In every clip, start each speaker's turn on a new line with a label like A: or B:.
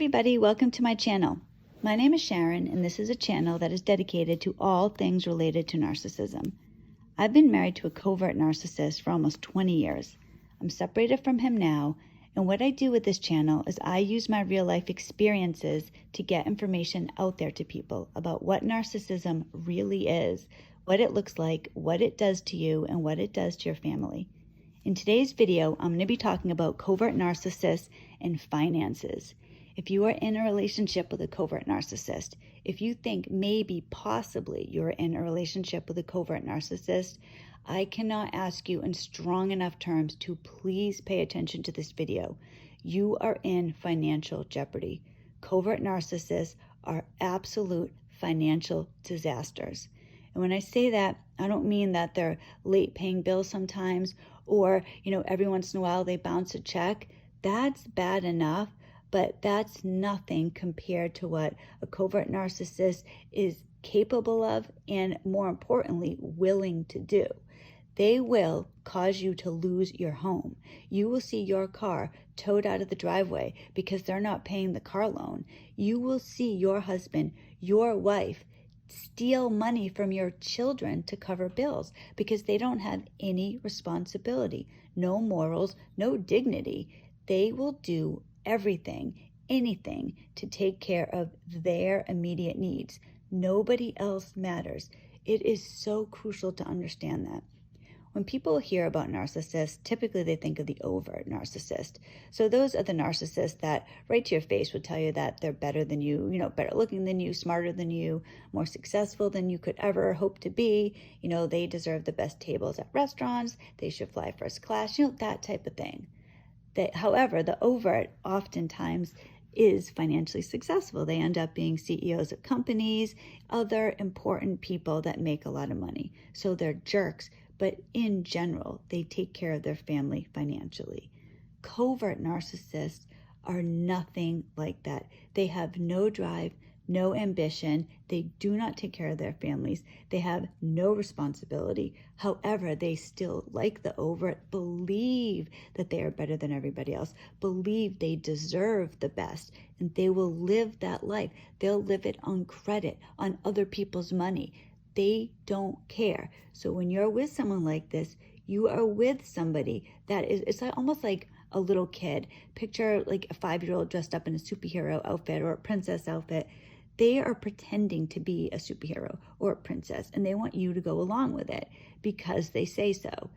A: everybody, welcome to my channel. My name is Sharon and this is a channel that is dedicated to all things related to narcissism. I've been married to a covert narcissist for almost 20 years. I'm separated from him now, and what I do with this channel is I use my real life experiences to get information out there to people about what narcissism really is, what it looks like, what it does to you, and what it does to your family. In today's video, I'm going to be talking about covert narcissists and finances. If you are in a relationship with a covert narcissist, if you think maybe possibly you're in a relationship with a covert narcissist, I cannot ask you in strong enough terms to please pay attention to this video. You are in financial jeopardy. Covert narcissists are absolute financial disasters. And when I say that, I don't mean that they're late paying bills sometimes or, every once in a while they bounce a check. That's bad enough, but that's nothing compared to what a covert narcissist is capable of and, more importantly, willing to do. They will cause you to lose your home. You will see your car towed out of the driveway because they're not paying the car loan. You will see your husband, your wife, steal money from your children to cover bills because they don't have any responsibility, no morals, no dignity. They will do everything, anything to take care of their immediate needs. Nobody else matters. It is so crucial to understand that. When people hear about narcissists, typically they think of the overt narcissist. So those are the narcissists that right to your face would tell you that they're better than you, better looking than you, smarter than you, more successful than you could ever hope to be. They deserve the best tables at restaurants. They should fly first class, that type of thing. However, the overt oftentimes is financially successful. They end up being CEOs of companies, other important people that make a lot of money. So they're jerks. But in general, they take care of their family financially. Covert narcissists are nothing like that. They have no drive, no ambition. They do not take care of their families. They have no responsibility. However, they still, like the overt, believe that they are better than everybody else, believe they deserve the best, and they will live that life. They'll live it on credit, on other people's money. They don't care. So when you're with someone like this, you are with somebody that is, it's almost like a little kid. Picture like a 5-year-old dressed up in a superhero outfit or a princess outfit. They are pretending to be a superhero or a princess, and they want you to go along with it because they say so.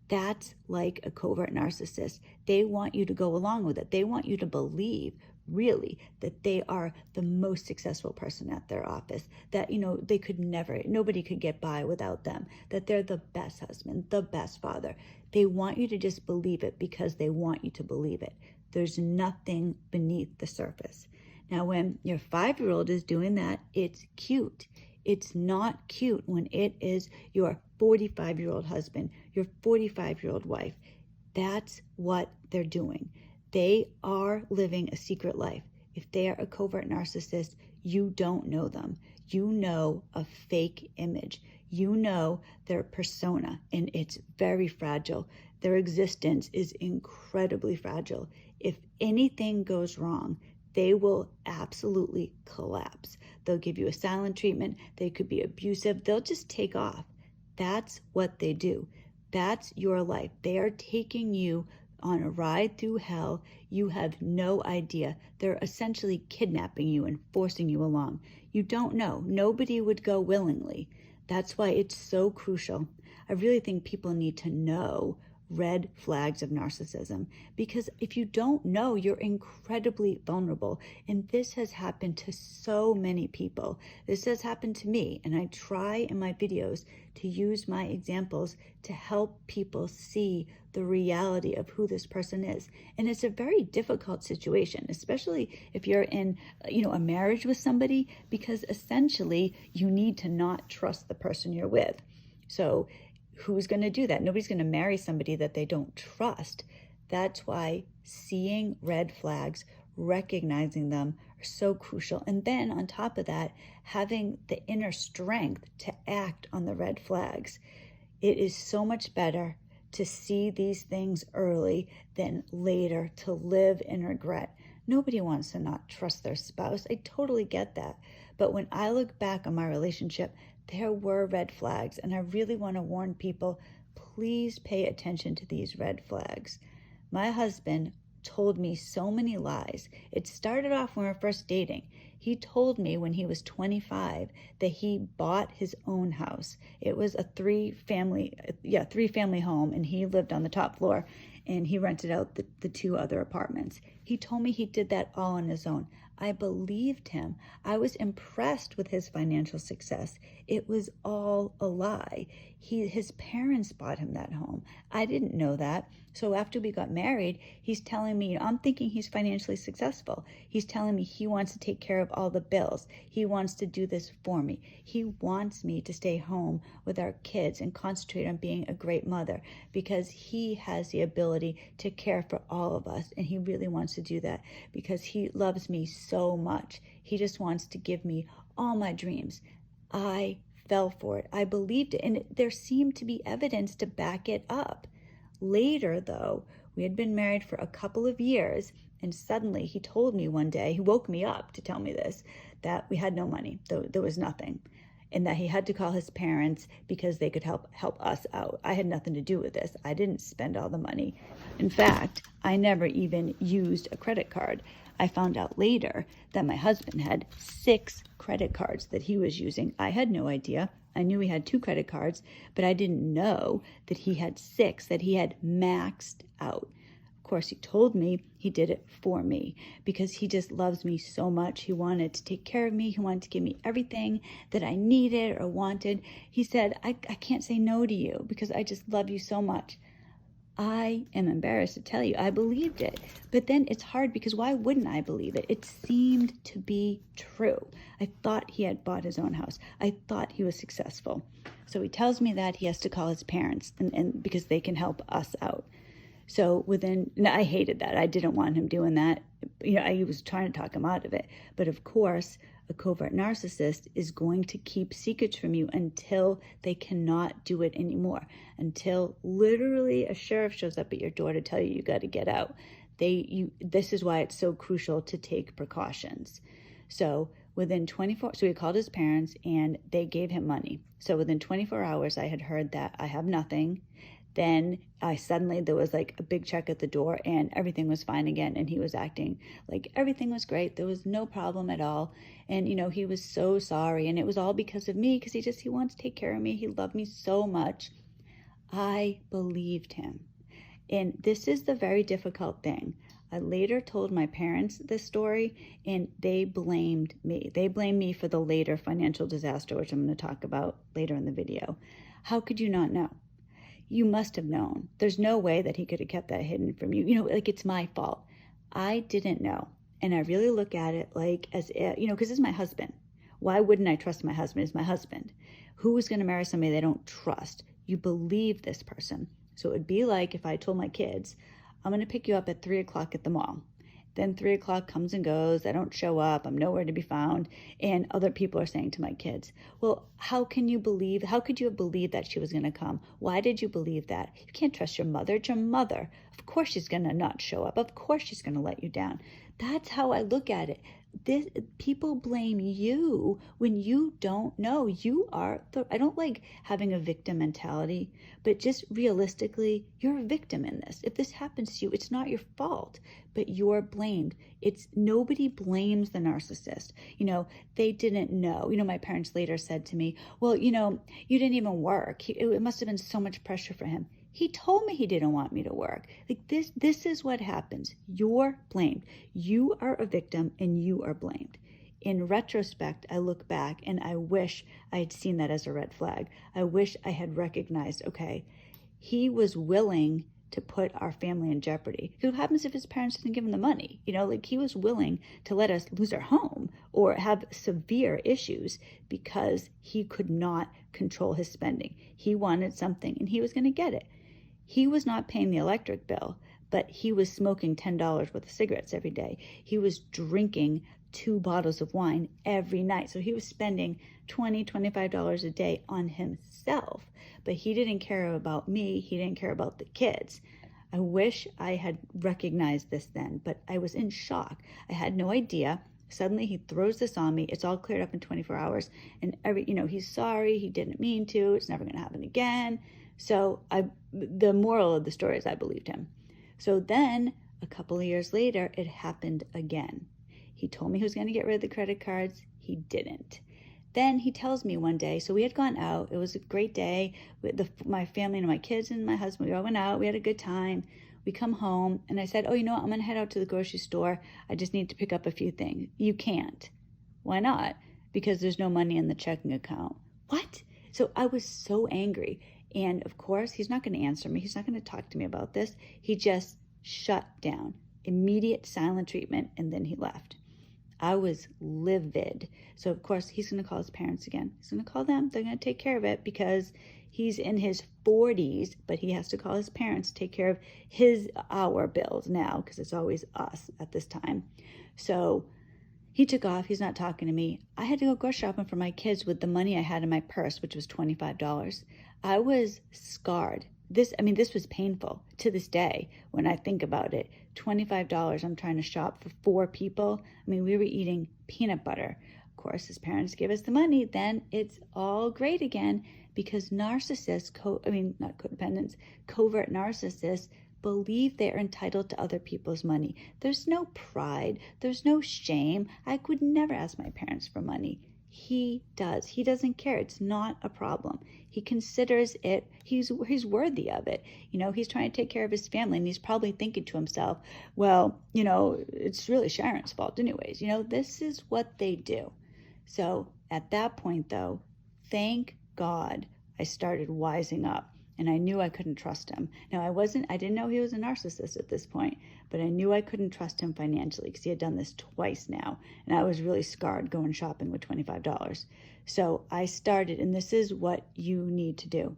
A: That's like a covert narcissist. They want you to go along with it. They want you to believe really that they are the most successful person at their office, that they could never, nobody could get by without them, that they're the best husband, the best father. They want you to just believe it because they want you to believe it. There's nothing beneath the surface. Now, when your 5-year-old is doing that, it's cute. It's not cute when it is your 45-year-old husband, your 45-year-old wife. That's what they're doing. They are living a secret life. If they are a covert narcissist, you don't know them. You know a fake image. You know their persona, and it's very fragile. Their existence is incredibly fragile. If anything goes wrong, they will absolutely collapse. They'll give you a silent treatment. They could be abusive. They'll just take off. That's what they do. That's your life. They are taking you on a ride through hell. You have no idea. They're essentially kidnapping you and forcing you along. You don't know. Nobody would go willingly. That's why it's so crucial. I really think people need to know red flags of narcissism, because if you don't know, you're incredibly vulnerable. And this has happened to so many people. This has happened to me, and I try in my videos to use my examples to help people see the reality of who this person is. And it's a very difficult situation, especially if you're in, a marriage with somebody, because essentially you need to not trust the person you're with. So who's going to do that? Nobody's going to marry somebody that they don't trust. That's why seeing red flags, recognizing them are so crucial. And then on top of that, having the inner strength to act on the red flags. It is so much better to see these things early than later to live in regret. Nobody wants to not trust their spouse. I totally get that. But when I look back on my relationship, there were red flags, and I really want to warn people, please pay attention to these red flags. My husband told me so many lies. It started off when we were first dating. He told me when he was 25 that he bought his own house. It was a three family home, and he lived on the top floor, and he rented out the two other apartments. He told me he did that all on his own. I believed him. I was impressed with his financial success. It was all a lie. His parents bought him that home. I didn't know that. So after we got married, he's telling me, I'm thinking he's financially successful. He's telling me he wants to take care of all the bills. He wants to do this for me. He wants me to stay home with our kids and concentrate on being a great mother, because he has the ability to care for all of us. And he really wants to do that because he loves me so much. He just wants to give me all my dreams. I fell for it. I believed it. And there seemed to be evidence to back it up. Later, though, we had been married for a couple of years, and suddenly he told me one day, he woke me up to tell me this, that we had no money, there was nothing, and that he had to call his parents because they could help us out. I had nothing to do with this. I didn't spend all the money. In fact, I never even used a credit card. I found out later that my husband had 6 credit cards that he was using. I had no idea. I knew he had 2 credit cards, but I didn't know that he had 6 that he had maxed out. Of course, he told me he did it for me because he just loves me so much. He wanted to take care of me. He wanted to give me everything that I needed or wanted. He said, I can't say no to you because I just love you so much. I am embarrassed to tell you, I believed it. But then it's hard because why wouldn't I believe it? It seemed to be true. I thought he had bought his own house. I thought he was successful. So he tells me that he has to call his parents and because they can help us out. So I hated that. I didn't want him doing that. I was trying to talk him out of it. But of course, a covert narcissist is going to keep secrets from you until they cannot do it anymore, until literally a sheriff shows up at your door to tell you you got to get out. This is why it's so crucial to take precautions. So he called his parents and they gave him money. So within 24 hours, I had heard that I have nothing. Then there was like a big check at the door and everything was fine again. And he was acting like everything was great. There was no problem at all. And, he was so sorry. And it was all because of me, because he wants to take care of me. He loved me so much. I believed him. And this is the very difficult thing. I later told my parents this story and they blamed me. They blamed me for the later financial disaster, which I'm going to talk about later in the video. How could you not know? You must have known. There's no way that he could have kept that hidden from you. It's my fault. I didn't know. And I really look at it like as if, because it's my husband. Why wouldn't I trust my husband? It's my husband. Who is going to marry somebody they don't trust? You believe this person. So it would be like if I told my kids, I'm going to pick you up at 3 o'clock at the mall. Then 3 o'clock comes and goes. I don't show up. I'm nowhere to be found. And other people are saying to my kids, well, how could you have believed that she was going to come? Why did you believe that? You can't trust your mother. It's your mother. Of course she's going to not show up. Of course she's going to let you down. That's how I look at it. People blame you when you don't know. I don't like having a victim mentality, but just realistically, you're a victim in this. If this happens to you, it's not your fault, but you're blamed. Nobody blames the narcissist. They didn't know. My parents later said to me, well, you didn't even work. It must have been so much pressure for him. He told me he didn't want me to work. This is what happens. You're blamed. You are a victim and you are blamed. In retrospect, I look back and I wish I had seen that as a red flag. I wish I had recognized, okay, he was willing to put our family in jeopardy. What happens if his parents didn't give him the money? He was willing to let us lose our home or have severe issues because he could not control his spending. He wanted something and he was going to get it. He was not paying the electric bill, but he was smoking $10 worth of cigarettes every day. He was drinking 2 bottles of wine every night. So he was spending $20, $25 a day on himself, but he didn't care about me. He didn't care about the kids. I wish I had recognized this then, but I was in shock. I had no idea. Suddenly he throws this on me. It's all cleared up in 24 hours. And he's sorry. He didn't mean to. It's never going to happen again. So the moral of the story is I believed him. So then a couple of years later, it happened again. He told me he was going to get rid of the credit cards. He didn't. Then he tells me one day, so we had gone out. It was a great day. My family and my kids and my husband, we all went out. We had a good time. We come home, and I said, oh, you know what? I'm going to head out to the grocery store. I just need to pick up a few things. You can't. Why not? Because there's no money in the checking account. What? So I was so angry. And of course, he's not going to answer me. He's not going to talk to me about this. He just shut down. Immediate silent treatment, and then he left. I was livid. So of course he's going to call his parents again. He's going to call them. They're going to take care of it because he's in his 40s, but he has to call his parents to take care of our bills now, because it's always us at this time. So he took off. He's not talking to me. I had to go grocery shopping for my kids with the money I had in my purse, which was $25. I was scarred. This was painful to this day when I think about it. $25, I'm trying to shop for 4 people. We were eating peanut butter. Of course, his parents give us the money. Then it's all great again, because narcissists, not codependents, covert narcissists believe they're entitled to other people's money. There's no pride. There's no shame. I would never ask my parents for money. He does. He doesn't care. It's not a problem. He considers it, he's worthy of it. He's trying to take care of his family, and he's probably thinking to himself, well, it's really Sharon's fault anyways. This is what they do. So at that point, though, thank God I started wising up, and I knew I couldn't trust him. Now, I didn't know he was a narcissist at this point, but I knew I couldn't trust him financially because he had done this twice now, and I was really scarred going shopping with $25. So I started, and this is what you need to do.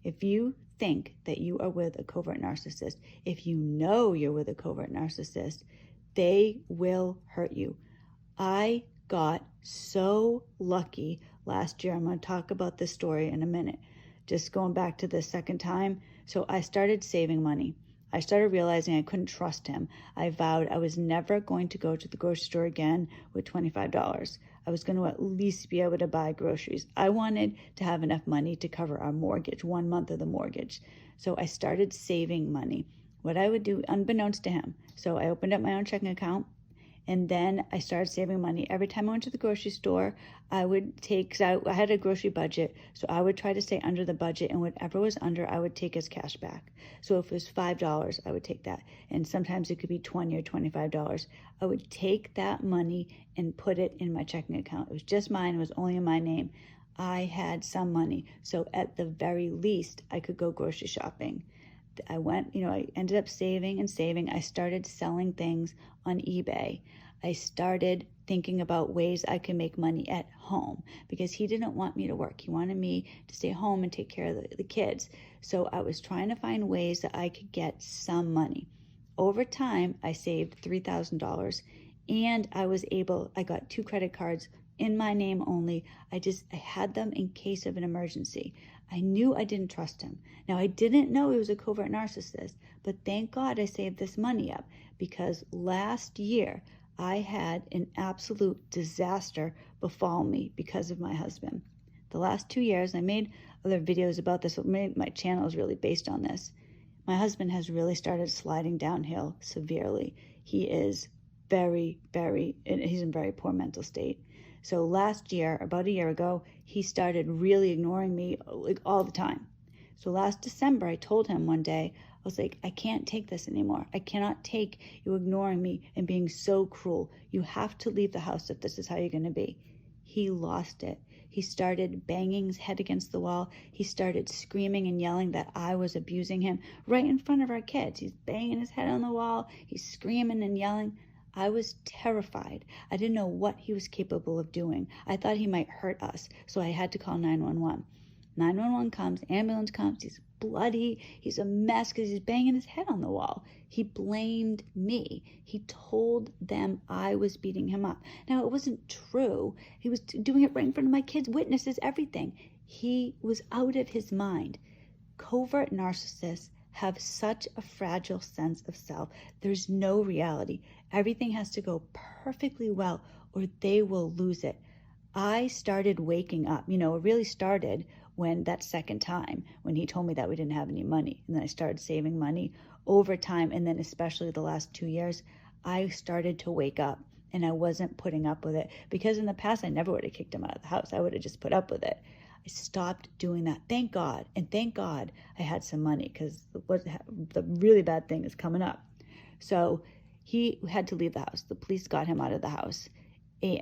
A: If you think that you are with a covert narcissist, if you know you're with a covert narcissist, they will hurt you. I got so lucky last year. I'm going to talk about this story in a minute. Just going back to the second time. So I started saving money. I started realizing I couldn't trust him. I vowed I was never going to go to the grocery store again with $25. I was going to at least be able to buy groceries. I wanted to have enough money to cover our mortgage, 1 month of the mortgage. So I started saving money. What I would do, unbeknownst to him. So I opened up my own checking account, and then I started saving money. Every time I went to the grocery store, I would take, because I had a grocery budget, so I would try to stay under the budget, and whatever was under, I would take as cash back. So if it was $5, I would take that. And sometimes it could be $20 or $25. I would take that money and put it in my checking account. It was just mine. It was only in my name. I had some money. So at the very least, I could go grocery shopping. I went, I ended up saving and saving. I started selling things on eBay. I started thinking about ways I could make money at home, because he didn't want me to work. He wanted me to stay home and take care of the kids. So I was trying to find ways that I could get some money. Over time, I saved $3,000, and I got 2 credit cards in my name only. I had them in case of an emergency. I knew I didn't trust him. Now, I didn't know he was a covert narcissist, but thank God I saved this money up, because last year I had an absolute disaster befall me because of my husband. The last 2 years, I made other videos about this. My channel is really based on this. My husband has really started sliding downhill severely. He is he's in very poor mental state. So last year, about a year ago, he started really ignoring me all the time. So last December, I told him one day, I was like, I can't take this anymore. I cannot take you ignoring me and being so cruel. You have to leave the house if this is how you're going to be. He lost it. He started banging his head against the wall. He started screaming and yelling that I was abusing him right in front of our kids. He's banging his head on the wall. He's screaming and yelling. I was terrified. I didn't know what he was capable of doing. I thought he might hurt us, so I had to call 911. 911 comes, ambulance comes, he's bloody, he's a mess because he's banging his head on the wall. He blamed me. He told them I was beating him up. Now, it wasn't true. He was doing it right in front of my kids, witnesses, everything. He was out of his mind. Covert narcissists have such a fragile sense of self. There's no reality. Everything has to go perfectly well or they will lose it. I started waking up. It really started when that second time when he told me that we didn't have any money. And then I started saving money over time. And then especially the last 2 years, I started to wake up and I wasn't putting up with it, because in the past I never would have kicked him out of the house. I would have just put up with it. I stopped doing that. Thank God. And thank God I had some money, because the really bad thing is coming up. So he had to leave the house. The police got him out of the house.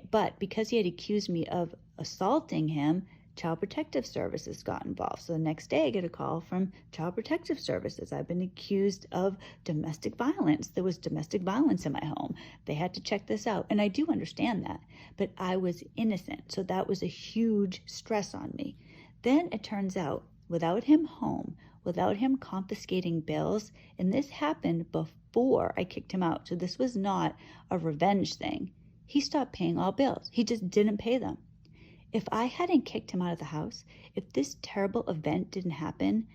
A: But because he had accused me of assaulting him, Child Protective Services got involved. So the next day I get a call from Child Protective Services. I've been accused of domestic violence. There was domestic violence in my home. They had to check this out. And I do understand that, but I was innocent. So that was a huge stress on me. Then it turns out, without him home, without him confiscating bills, and this happened before I kicked him out. So this was not a revenge thing. He stopped paying all bills. He just didn't pay them. If I hadn't kicked him out of the house, if this terrible event didn't happen,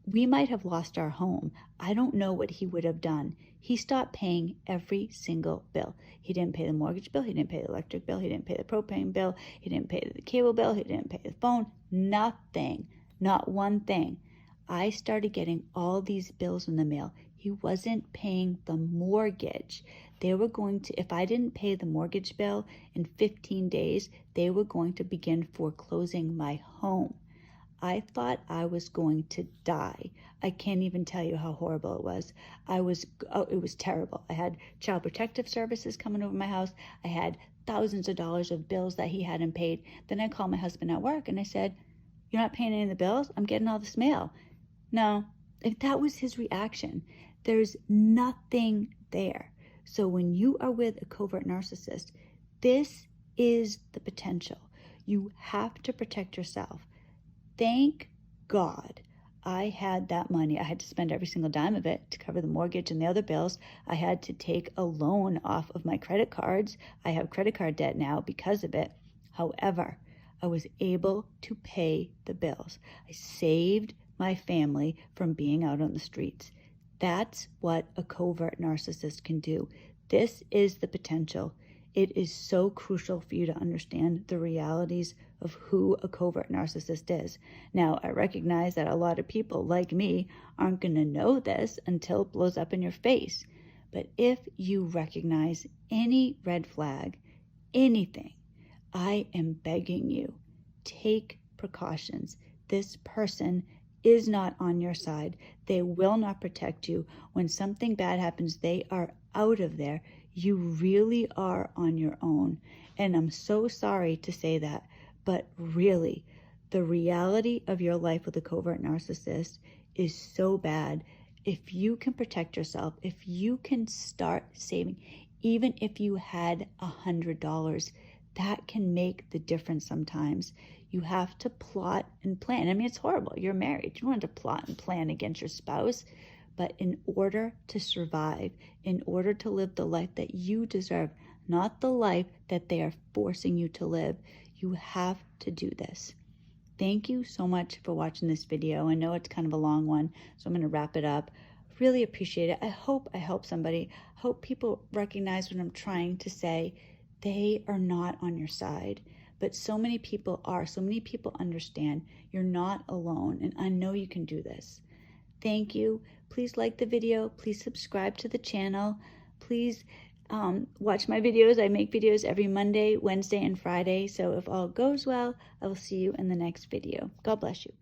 A: we might have lost our home. I don't know what he would have done. He stopped paying every single bill. He didn't pay the mortgage bill. He didn't pay the electric bill. He didn't pay the propane bill. He didn't pay the cable bill. He didn't pay the phone. Nothing. Not one thing. I started getting all these bills in the mail. He wasn't paying the mortgage. They were going to, if I didn't pay the mortgage bill in 15 days, they were going to begin foreclosing my home. I thought I was going to die. I can't even tell you how horrible it was. It was terrible. I had Child Protective Services coming over my house. I had thousands of dollars of bills that he hadn't paid. Then I called my husband at work and I said, "You're not paying any of the bills? I'm getting all this mail." No, if that was his reaction. There's nothing there. So when you are with a covert narcissist, this is the potential. You have to protect yourself. Thank God I had that money. I had to spend every single dime of it to cover the mortgage and the other bills. I had to take a loan off of my credit cards. I have credit card debt now because of it. However, I was able to pay the bills. I saved my family from being out on the streets. That's what a covert narcissist can do. This is the potential. It is so crucial for you to understand the realities of who a covert narcissist is. Now, I recognize that a lot of people like me aren't going to know this until it blows up in your face. But if you recognize any red flag, anything, I am begging you, take precautions. This person is not on your side. They will not protect you. When something bad happens, they are out of there. You really are on your own. And I'm so sorry to say that, but really, the reality of your life with a covert narcissist is so bad. If you can protect yourself, if you can start saving, even if you had $100, that can make the difference sometimes. You have to plot and plan. I mean, it's horrible. You're married. You don't have to plot and plan against your spouse. But in order to survive, in order to live the life that you deserve, not the life that they are forcing you to live, you have to do this. Thank you so much for watching this video. I know it's kind of a long one, so I'm going to wrap it up. Really appreciate it. I hope I help somebody. I hope people recognize what I'm trying to say. They are not on your side. But so many people are. So many people understand. You're not alone. And I know you can do this. Thank you. Please like the video. Please subscribe to the channel. Please watch my videos. I make videos every Monday, Wednesday, and Friday. So if all goes well, I will see you in the next video. God bless you.